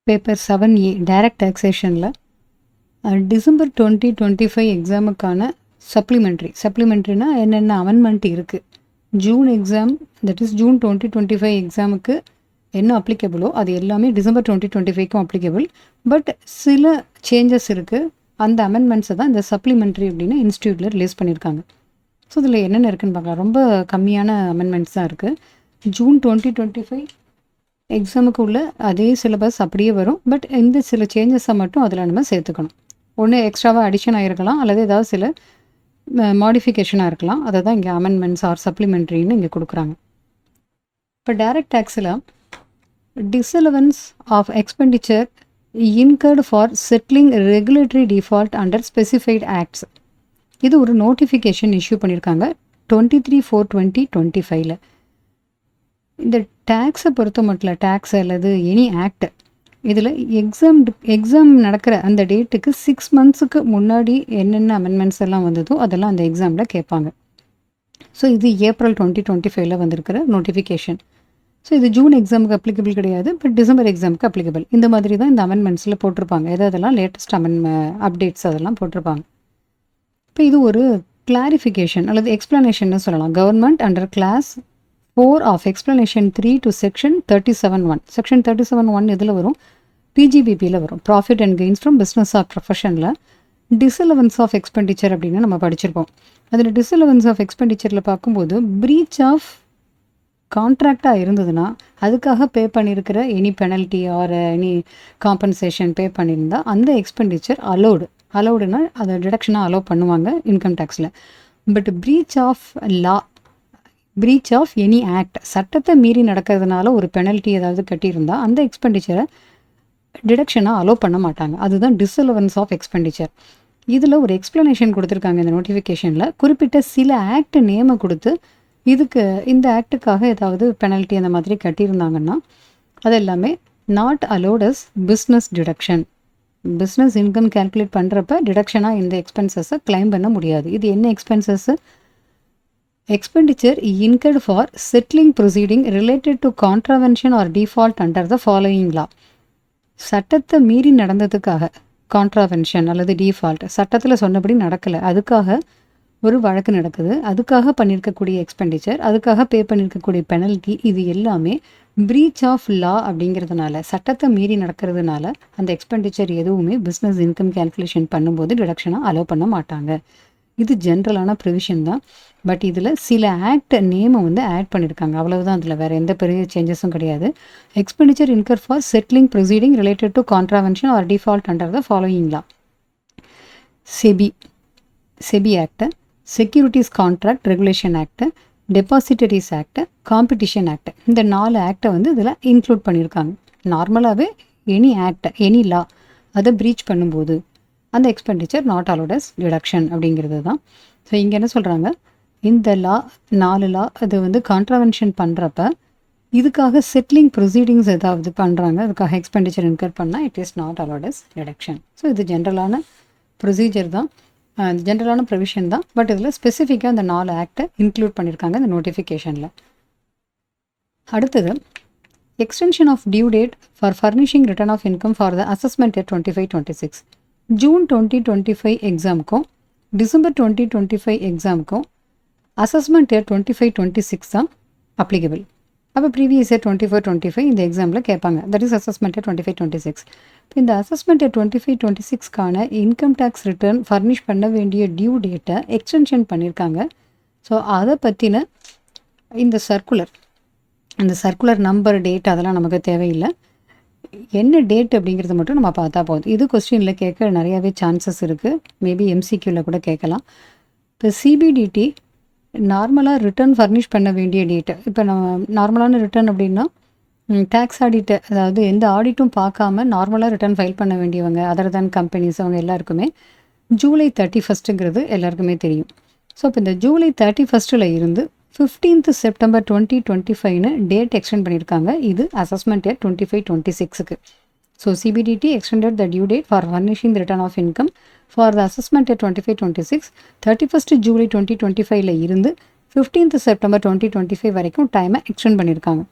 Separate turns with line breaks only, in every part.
Paper 7A direct டாக்ஸேஷனில் December 2025 எக்ஸாமுக்கான சப்ளிமெண்ட்ரினா என்னென்ன amendment இருக்குது, June exam that is June 2025 எக்ஸாமுக்கு என்ன அப்ளிகபிளோ அது எல்லாமே டிசம்பர் 2025க்கும் அப்ளிகபிள். பட் சில சேஞ்சஸ் இருக்குது. அந்த அமெண்ட்மெண்ட்ஸை தான் இந்த சப்ளிமெண்ட்ரி அப்படின்னு இன்ஸ்டியூட்டில் ரிலீஸ் பண்ணியிருக்காங்க. ஸோ இதில் என்னென்ன இருக்குதுன்னு பார்க்கலாம். ரொம்ப கம்மியான அமெண்ட்மெண்ட்ஸ் தான் இருக்குது. ஜூன் 2025 எக்ஸாமுக்கு உள்ள அதே சிலபஸ் அப்படியே வரும். பட் இந்த சில சேஞ்சஸை மட்டும் அதில் நம்ம சேர்த்துக்கணும். ஒன்று எக்ஸ்ட்ராவாக அடிஷன் ஆகிருக்கலாம், அல்லது ஏதாவது சில மாடிஃபிகேஷனாக இருக்கலாம். அதை தான் இங்கே அமெண்ட்மெண்ட்ஸ் ஆர் சப்ளிமெண்ட்ரின்னு இங்கே கொடுக்குறாங்க. இப்போ direct டேக்ஸில் disallowance of expenditure incurred for settling regulatory default under specified acts. இது ஒரு நோட்டிஃபிகேஷன் இஷ்யூ பண்ணியிருக்காங்க 23/4/2025. இந்த டேக்ஸை பொறுத்த மட்டும் டேக்ஸ் அல்லது எனி ஆக்ட் இதில் எக்ஸாம் நடக்கிற அந்த டேட்டுக்கு 6 months முன்னாடி என்னென்ன அமெண்ட்மெண்ட்ஸ் எல்லாம் வந்ததோ அதெல்லாம் அந்த எக்ஸாமில் கேட்பாங்க. ஸோ இது ஏப்ரல் 2025 வந்திருக்கிற நோட்டிஃபிகேஷன். ஸோ இது ஜூன் எக்ஸாமுக்கு அப்ளிகபிள் கிடையாது, பட் டிசம்பர் எக்ஸாமுக்கு அப்ளிகபிள். இந்த மாதிரி தான் இந்த அமெண்ட்மெண்ட்ஸில் போட்டிருப்பாங்க. எதெல்லாம் லேட்டஸ்ட் அப்டேட்ஸ் அதெல்லாம் போட்டிருப்பாங்க. இப்போ இது ஒரு கிளாரிஃபிகேஷன் அல்லது எக்ஸ்ப்ளனேஷன் சொல்லலாம். Government under clause 4 of explanation 3 to section 37(1). Section 37(1) இதில் வரும், பிஜிபிபியில் வரும், profit and gains from business or ப்ரொஃபஷனில் டிஸ்அலவன்ஸ் ஆஃப் எக்ஸ்பெண்டிச்சர் அப்படின்னு நம்ம படிச்சிருப்போம். அதில் டிஸ்அலவன்ஸ் ஆஃப் எக்ஸ்பெண்டிச்சரில் பார்க்கும்போது பிரீச் ஆஃப் கான்ட்ராக்டாக இருந்ததுன்னா அதுக்காக பே பண்ணியிருக்கிற any penalty or any compensation pay பண்ணியிருந்தா அந்த எக்ஸ்பெண்டிச்சர் அலௌடுனா அதை டிடக்ஷனாக அலோவ் பண்ணுவாங்க இன்கம் டேக்ஸில். But breach of any act, சட்டத்தை மீறி நடக்கிறதுனால ஒரு பெனல்ட்டி ஏதாவது கட்டியிருந்தா அந்த எக்ஸ்பெண்டிச்சரை டிடக்ஷனாக அலோவ் பண்ண மாட்டாங்க. அதுதான் டிஸ்அலவன்ஸ் ஆஃப் எக்ஸ்பெண்டிச்சர். இதில் ஒரு எக்ஸ்ப்ளனேஷன் கொடுத்துருக்காங்க இந்த நோட்டிஃபிகேஷனில். குறிப்பிட்ட சில ஆக்ட் நேமை கொடுத்து இந்த ஆக்டுக்காக ஏதாவது பெனல்ட்டி அந்த மாதிரி கட்டியிருந்தாங்கன்னா அது எல்லாமே not allowed as business deduction. Business income calculate பண்ணுறப்ப டிடக்ஷனாக இந்த எக்ஸ்பென்சஸை கிளைம் பண்ண முடியாது. இது என்ன expenses? Expenditure incurred for settling proceeding related to contravention or default under the following law. சட்டத்தை மீறி நடந்ததுக்காக கான்ட்ராவென்ஷன் அல்லது டிஃபால்ட், சட்டத்தில் சொன்னபடி நடக்கலை, அதுக்காக ஒரு வழக்கு நடக்குது, அதுக்காக பண்ணியிருக்கக்கூடிய எக்ஸ்பெண்டிச்சர், அதுக்காக பே பண்ணியிருக்கக்கூடிய பெனல்ட்டி, இது எல்லாமே பிரீச் ஆஃப் லா அப்படிங்கிறதுனால, சட்டத்தை மீறி நடக்கிறதுனால அந்த எக்ஸ்பெண்டிச்சர் எதுவுமே பிஸ்னஸ் இன்கம் கேல்குலேஷன் பண்ணும்போது டிடக்ஷனாக அலோவ் பண்ண மாட்டாங்க. இது ஜென்ரலான ப்ரிவிஷன் தான். பட் இதில் சில ஆக்ட் நேமை ஆட் பண்ணியிருக்காங்க, அவ்வளவுதான். அதில் வேறு எந்த பெரிய சேஞ்சஸும் கிடையாது. Expenditure incur for settling proceeding related to contravention or default under the following law. SEBI act, securities contract regulation act, depositories act, competition act, இந்த 4 ஆக்டை இதில் இன்க்ளூட் பண்ணியிருக்காங்க. நார்மலாகவே எனி லா அதை ப்ரீச் பண்ணும்போது அந்த expenditure not allowed as deduction அப்படிங்கிறது தான். So இங்கே என்ன சொல்கிறாங்க, இந்த 4 லா அது கான்ட்ராவென்ஷன் பண்ணுறப்ப இதுக்காக செட்டிலிங் ப்ரொசீடிங்ஸ் ஏதாவது பண்ணுறாங்க, அதுக்காக எக்ஸ்பெண்டிச்சர் இன்கர் பண்ணால் it is not allowed as deduction. So இது ஜென்ரலான ப்ரொசீஜர் தான், ஜென்ரலான ப்ரொவிஷன் தான். பட் இதில் ஸ்பெசிஃபிக்காக அந்த 4 ஆக்டை இன்க்ளூட் பண்ணியிருக்காங்க இந்த நோட்டிஃபிகேஷனில். அடுத்தது extension of due date for furnishing return of income for the assessment year 25-26. June 2025 எக்ஸாமுக்கும் டிசம்பர் 2025 எக்ஸாமுக்கும் அசஸ்மெண்ட் இயர் 25-26 தான் அப்ளிகபிள். அப்போ ப்ரீவியஸ் இயர் 24-25 இந்த எக்ஸாமில் கேட்பாங்க. That is assessment year 25-26. இந்த அசஸ்மெண்ட் இயர் 25-26க்கான இன்கம் டேக்ஸ் ரிட்டர்ன் ஃபர்னிஷ் பண்ண வேண்டிய டியூ டேட்டை எக்ஸ்டென்ஷன் பண்ணியிருக்காங்க. ஸோ அதை பற்றின இந்த சர்க்குலர் நம்பர், டேட் அதெல்லாம் நமக்கு தேவையில்லை. என்ன டேட் அப்படிங்கிறது மட்டும் நம்ம பார்த்தா போதும். இது கொஸ்டினில் கேட்க நிறையாவே சான்சஸ் இருக்குது. மேபி எம்சிக்யூவில் கூட கேட்கலாம். இப்போ சிபிடிடி நார்மலாக ரிட்டர்ன் ஃபர்னிஷ் பண்ண வேண்டிய டேட்டு, இப்போ நம்ம நார்மலான ரிட்டர்ன் அப்படின்னா டேக்ஸ் ஆடிட்டு, அதாவது எந்த ஆடிட்டும் பார்க்காம நார்மலாக ரிட்டர்ன் ஃபைல் பண்ண வேண்டியவங்க, அதர் தேன் கம்பெனிஸ், அவங்க எல்லாருக்குமே ஜூலை 31 எல்லாருக்குமே தெரியும். ஸோ இப்போ இந்த ஜூலை 31 இருந்து 15th September 2025 டேட் எக்ஸ்டெண்ட் பண்ணியிருக்காங்க. இது அசஸ்மெண்ட் இயர் 25-26க்கு. So CBDT extended the due date for furnishing the return of income for the assessment year 25-26 31st July 2025 இருந்து 15th September 2025 வரைக்கும் டைமை எக்ஸ்டெண்ட் பண்ணியிருக்காங்க.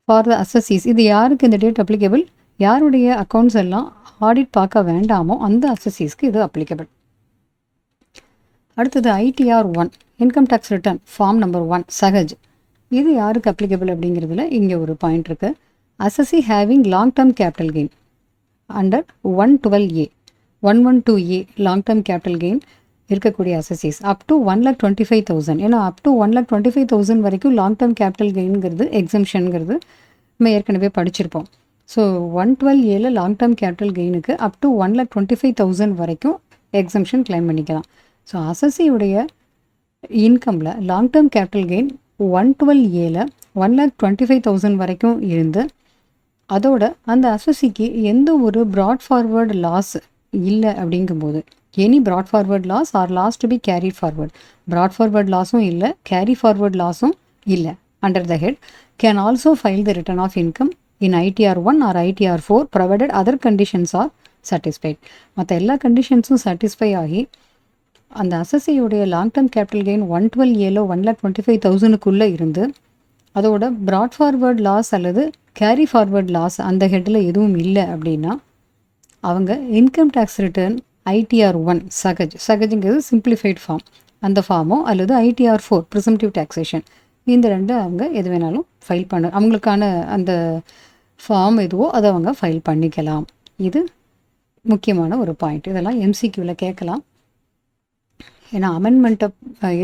ஃபார் த அசஸீஸ், இது யாருக்கு இந்த டேட் அப்ளிகபிள்? யாருடைய அக்கௌண்ட்ஸ் எல்லாம் ஆடிட் பார்க்க வேண்டாமோ அந்த அசஸீஸ்க்கு இது அப்ளிகபிள். அடுத்தது ITR 1 income tax return form number 1 சகஜ். இது யாருக்கு அப்ளிகபிள் அப்படிங்கிறதுல இங்கே ஒரு பாயிண்ட் இருக்குது. Assessee having long term capital gain under 112A 112A long term capital gain இருக்கக்கூடிய அசஸீஸ் அப் டு 1,25,000. ஏன்னா அப் டு 1,25,000 வரைக்கும் லாங் டேர்ம் கேபிட்டல் கெயின்ங்கிறது எக்ஸம்ஷனுங்கிறது நம்ம ஏற்கனவே படிச்சிருப்போம். ஸோ 112Aல லாங் டேர்ம் கேபிட்டல் கெயினுக்கு அப் டு 1,25,000 வரைக்கும் எக்ஸம்ஷன் கிளைம் பண்ணிக்கலாம். ஸோ அசஸியுடைய இன்கமில் லாங் டேர்ம் கேபிட்டல் கெயின் 112Aல 1,25,000 வரைக்கும் இருந்து அதோட அந்த அசஸிக்கு எந்த ஒரு ப்ராட் ஃபார்வர்டு லாஸ் இல்லை அப்படிங்கும்போது any brought forward loss or loss to be carried forward, brought forward லாஸும் இல்லை கேரி ஃபார்வர்ட் லாஸும் இல்லை under the head can also file the return of income in ITR 1 or ITR 4 provided other conditions are satisfied. மற்ற எல்லா கண்டிஷன்ஸும் satisfy ஆகி அந்த அசஸியுடைய லாங் டேர்ம் கேபிட்டல் கெயின் 112Aல 1,25,000க்குள்ளே இருந்து அதோட ப்ராட் ஃபார்வர்ட் லாஸ் அல்லது கேரி ஃபார்வர்ட் லாஸ் அந்த ஹெட்டில் எதுவும் இல்லை அப்படின்னா அவங்க இன்கம் டேக்ஸ் ரிட்டர்ன் ITR 1 சகஜுங்கிறது சிம்பிளிஃபைட் ஃபார்ம், அந்த ஃபார்மோ அல்லது ITR 4 ப்ரிசம்டிவ் டாக்ஸேஷன், இந்த ரெண்டு அவங்க எது வேணாலும் ஃபைல் பண்ண அவங்களுக்கான அந்த ஃபார்ம் எதுவோ அதை அவங்க ஃபைல் பண்ணிக்கலாம். இது முக்கியமான ஒரு பாயிண்ட். இதெல்லாம் MCQவில் கேட்கலாம். ஏன்னா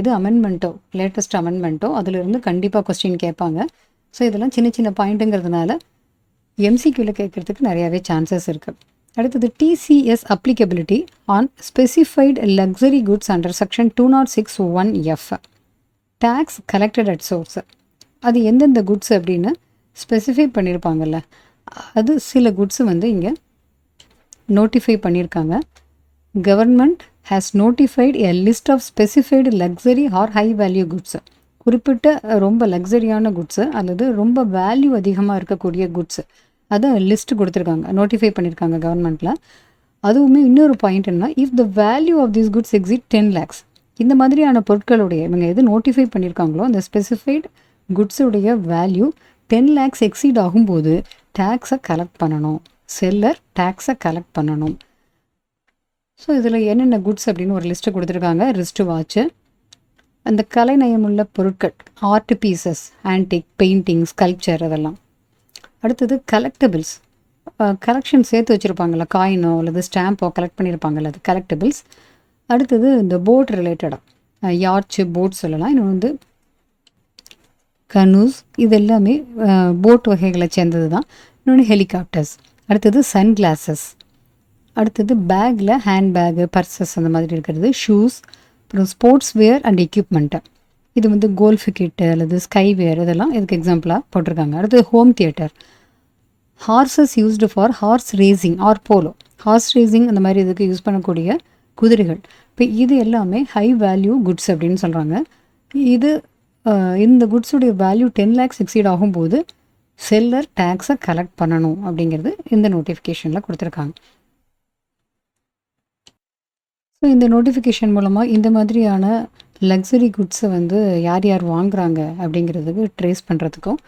எது அமெண்ட்மெண்ட்டோ லேட்டஸ்ட் அமெண்ட்மெண்ட்டோ அதிலிருந்து கண்டிப்பாக கொஸ்டின் கேட்பாங்க. ஸோ இதெல்லாம் சின்ன சின்ன பாயிண்ட்டுங்கிறதுனால MCQவில் கேட்குறதுக்கு நிறையாவே சான்சஸ் இருக்குது. அடுத்தது TCS applicability on specified luxury goods under section 206(1)(f) tax collected at source. அது எந்தெந்த குட்ஸ் அப்படின்னு ஸ்பெசிஃபை பண்ணியிருப்பாங்கல்ல, அது சில குட்ஸ் வந்து இங்கே நோட்டிஃபை பண்ணியிருக்காங்க. Government has notified a list of specified luxury or high value goods. குறிப்பிட்ட ரொம்ப லக்ஸரியான குட்ஸு அல்லது ரொம்ப வேல்யூ அதிகமாக இருக்கக்கூடிய குட்ஸு அதை லிஸ்ட் கொடுத்துருக்காங்க, நோட்டிஃபை பண்ணியிருக்காங்க கவர்மெண்ட்டில். அதுவுமே இன்னொரு பாயிண்ட் என்ன, if the value of this goods exceed 10 lakhs, இந்த மாதிரியான பொருட்களுடைய இவங்க எது நோட்டிஃபை பண்ணியிருக்காங்களோ அந்த ஸ்பெசிஃபைடு குட்ஸுடைய வேல்யூ 10 lakhs எக்ஸீட் ஆகும்போது டேக்ஸை கலெக்ட் பண்ணணும், செல்லர் டேக்ஸை கலெக்ட் பண்ணணும். ஸோ இதில் என்னென்ன குட்ஸ் அப்படின்னு ஒரு லிஸ்ட்டு கொடுத்துருக்காங்க. ரிஸ்ட் வாட்ச்சு, அந்த கலைநயமுள்ள பொருட்கள், art pieces, antique, painting, sculpture, அதெல்லாம். அடுத்தது கலெக்டபிள்ஸ், கலெக்ஷன் சேர்த்து வச்சுருப்பாங்கள்ல, காயினோ அல்லது ஸ்டாம்போ கலெக்ட் பண்ணியிருப்பாங்கல்ல, அது கலெக்டபிள்ஸ். அடுத்தது இந்த போட் ரிலேட்டடாக யாட்சு, போட் சொல்லலாம். இன்னொன்று வந்து கனூஸ், இது எல்லாமே போட் வகைகளை சேர்ந்தது தான். இன்னொன்று ஹெலிகாப்டர்ஸ். அடுத்தது சன் கிளாஸஸ். அடுத்தது பேக்கில் ஹேண்ட்பேகு, பர்சஸ் அந்த மாதிரி இருக்கிறது. ஷூஸ், அப்புறம் ஸ்போர்ட்ஸ் வேர் அண்ட் எக்யூப்மெண்ட்டு. இது வந்து கோல்ஃபு கிட்டு அல்லது ஸ்கைவேர், இதெல்லாம் இதுக்கு எக்ஸாம்பிளாக போட்டிருக்காங்க. அடுத்தது home theatre. Horses used for horse racing or polo, horse racing அந்த மாதிரி இதுக்கு யூஸ் பண்ணக்கூடிய குதிரைகள். இப்போ இது எல்லாமே ஹை வேல்யூ குட்ஸ் அப்படின்னு சொல்கிறாங்க. இந்த குட்ஸுடைய வேல்யூ 10 lakhs எக்ஸீட் ஆகும்போது செல்லர் டேக்ஸை கலெக்ட் பண்ணணும் அப்படிங்கிறது இந்த நோட்டிஃபிகேஷனில் கொடுத்துருக்காங்க. ஸோ இந்த நோட்டிஃபிகேஷன் மூலமாக இந்த மாதிரியான லக்ஸரி குட்ஸை வந்து யார் யார் வாங்குறாங்க அப்படிங்கிறதுக்கு ட்ரேஸ் பண்ணுறதுக்கும்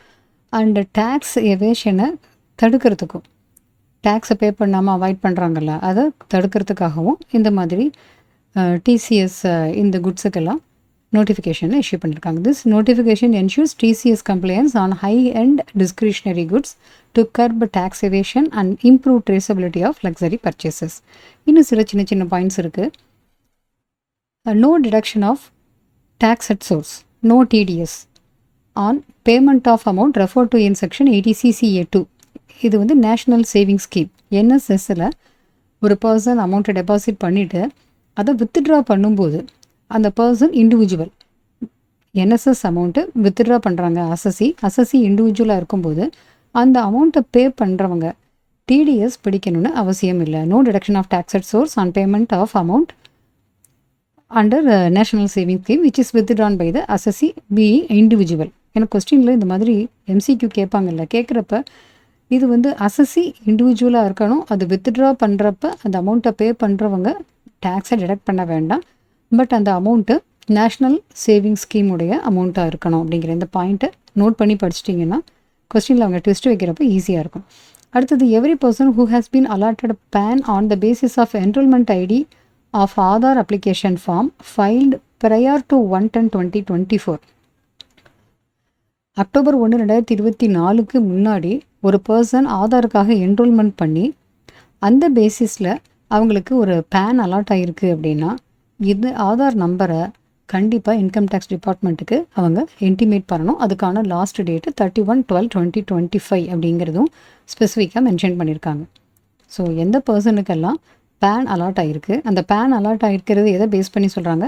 அண்டு டேக்ஸ் எவேஷனை தடுக்கிறதுக்கும், டேக்ஸை பே பண்ணாமல் அவாய்ட் பண்ணுறாங்கல்ல அதை தடுக்கிறதுக்காகவும் இந்த மாதிரி TCS இந்த குட்ஸுக்கெல்லாம் நோட்டிஃபிகேஷனில் இஷ்யூ பண்ணியிருக்காங்க. This notification ensures TCS compliance on high and discretionary goods to curb tax evasion and improve traceability of luxury purchases. இன்னும் சில சின்ன சின்ன பாயிண்ட்ஸ் இருக்குது. No deduction of tax at source, no TDS on payment of amount referred to in section 80CCA2. இது வந்து national saving scheme NSSல ஒரு person அமௌண்ட்டை deposit பண்ணிவிட்டு அதை வித்ட்ரா பண்ணும்போது அந்த person individual NSS amount withdraw பண்ணுறாங்க, அசஸி இண்டிவிஜுவலாக இருக்கும்போது அந்த அமௌண்ட்டை பே பண்ணுறவங்க TDS பிடிக்கணும்னு அவசியம் இல்லை. No deduction of tax at source on payment of amount under national saving scheme which is withdrawn by the assessee being individual. எனக்கு கொஸ்டினில் இந்த மாதிரி MCQ கேட்பாங்கல்ல, கேட்குறப்ப இது வந்து அசஸி இண்டிவிஜுவலாக இருக்கணும், அது வித்ட்ரா பண்ணுறப்ப அந்த அமௌண்ட்டை பே பண்ணுறவங்க டேக்ஸை டிடக்ட் பண்ண வேண்டாம், பட் அந்த அமௌண்ட்டு நேஷ்னல் சேவிங் ஸ்கீமுடைய அமௌண்ட்டாக இருக்கணும் அப்படிங்கிற இந்த பாயிண்ட்டை நோட் பண்ணி படிச்சிட்டிங்கன்னா கொஸ்டினில் அவங்க ட்விஸ்ட் வைக்கிறப்ப ஈஸியாக இருக்கும். அடுத்தது every person who has been allotted PAN on the basis of enrolment ID of Aadhaar application form filed prior to 1/10/2024 October 1 2024 முன்னாடி ஒரு பர்சன் ஆதாருக்காக என்ரோல்மெண்ட் பண்ணி அந்த பேசிஸில் அவங்களுக்கு ஒரு பேன் அலாட் ஆகிருக்கு அப்படின்னா இது ஆதார் நம்பரை கண்டிப்பாக இன்கம் டேக்ஸ் டிபார்ட்மெண்ட்டுக்கு அவங்க இன்டிமேட் பண்ணணும். அதுக்கான லாஸ்ட் டேட்டு 31/12/2025 அப்படிங்கிறதும் ஸ்பெசிஃபிக்காக மென்ஷன் பண்ணியிருக்காங்க. ஸோ எந்த பர்சனுக்கெல்லாம் பேன் அலாட் ஆகிருக்கு, அந்த பேன் அலாட் ஆகிருக்கிறது எதை பேஸ் பண்ணி சொல்கிறாங்க,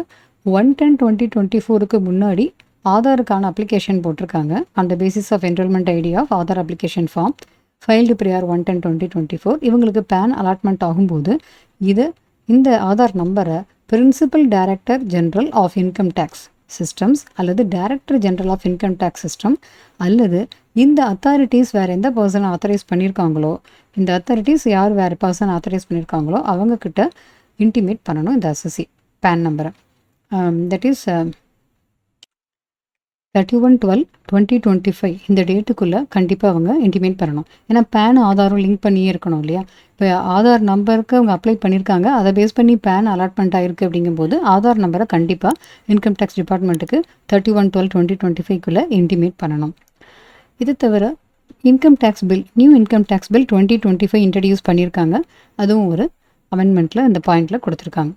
1/10/2024 முன்னாடி ஆதாருக்கான அப்ளிகேஷன் போட்டிருக்காங்க. அந்த basis of enrolment ID of Aadhaar application form filed prior 1/10/2024 இவங்களுக்கு பேன் அலாட்மெண்ட் ஆகும்போது இந்த ஆதார் நம்பரை principal director general of income tax systems அல்லது director general of income tax system அல்லது இந்த அத்தாரிட்டிஸ் வேறு எந்த பர்சனை ஆத்தரைஸ் பண்ணியிருக்காங்களோ, இந்த அத்தாரிட்டிஸ் யார் வேறு பர்சன் ஆத்தரைஸ் பண்ணியிருக்காங்களோ அவங்கக்கிட்ட இன்டிமேட் பண்ணணும் இந்த அசசி பேன் நம்பரை. தட் இஸ் 31/12/2025 இந்த டேட்டுக்குள்ளே கண்டிப்பாக அவங்க இன்டிமேட் பண்ணணும். ஏன்னா பேன் ஆதாரும் லிங்க் பண்ணியே இருக்கணும் இல்லையா. இப்போ ஆதார் நம்பருக்கு அவங்க அப்ளை பண்ணியிருக்காங்க, அதை பேஸ் பண்ணி பேன் அலாட்மெண்ட் ஆகிருக்கு அப்படிங்கும்போது ஆதார் நம்பரை கண்டிப்பாக இன்கம் டேக்ஸ் டிபார்ட்மெண்ட்டுக்கு 31/12/2025 இன்டிமேட் பண்ணணும். இது தவிர income tax bill, new income tax bill 2025 introduce பண்ணியிருக்காங்க. அதுவும் ஒரு அமெண்ட்மெண்ட்டில் இந்த பாயிண்டில் கொடுத்துருக்காங்க.